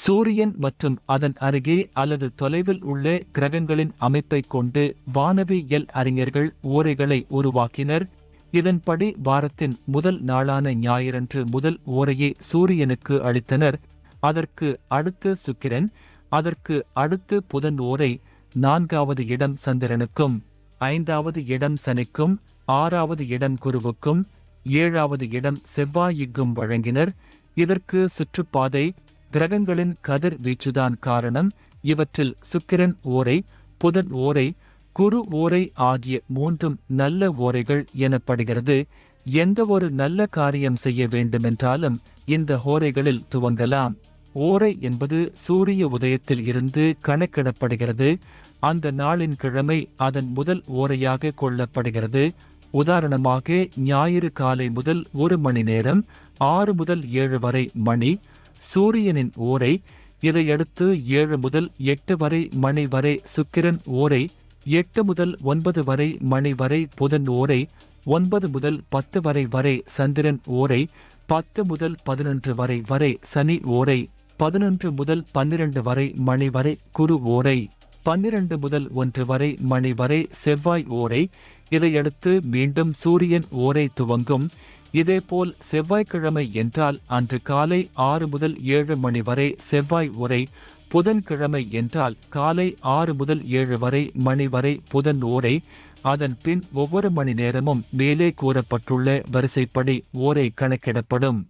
சூரியன் மற்றும் அதன் அருகே அல்லது தொலைவில் உள்ள கிரகங்களின் அமைப்பைக் கொண்டு வானவியல் அறிஞர்கள் ஓரைகளை உருவாக்கினர். இதன்படி வாரத்தின் முதல் நாளான ஞாயிறன்று முதல் ஓரையை சூரியனுக்கு அளித்தனர். அதற்கு அடுத்து சுக்கிரன், அதற்கு அடுத்து புதன் ஓரை, 4வது இடம் சந்திரனுக்கும், 5வது இடம் சனிக்கும், 6வது இடம் குருவுக்கும், 7வது இடம் செவ்வாய்க்கும் வழங்கினர். இதற்கு சுற்றுப்பாதை கிரகங்களின் கதிர் வீச்சுதான் காரணம். இவற்றில் சுக்கிரன் ஓரை, புதன் ஓரை, குரு ஓரை ஆகிய 3ம் நல்ல ஓரைகள் எனப்படுகிறது. எந்த ஒரு நல்ல காரியம் செய்ய வேண்டுமென்றாலும் இந்த ஓரைகளில் துவங்கலாம். ஓரை என்பது சூரிய உதயத்தில் இருந்து கணக்கிடப்படுகிறது. அந்த நாளின் கிழமை அதன் முதல் ஓரையாக கொள்ளப்படுகிறது. உதாரணமாக ஞாயிறு காலை முதல் 1 மணி நேரம் 6 முதல் 7 வரை மணி சூரியனின் ஓரை. இதையடுத்து 7 முதல் 8 வரை மணி வரை சுக்கிரன் ஓரை, 8 முதல் 9 வரை மணி வரை புதன் ஓரை, 9 முதல் 10 வரை சந்திரன் ஓரை, 10 முதல் 11 வரை சனி ஓரை, 11 முதல் 12 வரை மணி வரை குரு ஓரை, 12 முதல் 1 வரை மணி வரை செவ்வாய் ஓரை. இதையடுத்து மீண்டும் சூரியன் ஓரை துவங்கும். இதேபோல் செவ்வாய்க்கிழமை என்றால் அன்று காலை 6 முதல் 7 மணி வரை செவ்வாய் ஓரை. புதன்கிழமை என்றால் காலை 6 முதல் 7 வரை மணி வரை புதன் ஓரை. அதன் பின் ஒவ்வொரு மணி நேரமும் மேலே கூறப்பட்டுள்ள வரிசைப்படி ஓரை கணக்கிடப்படும்.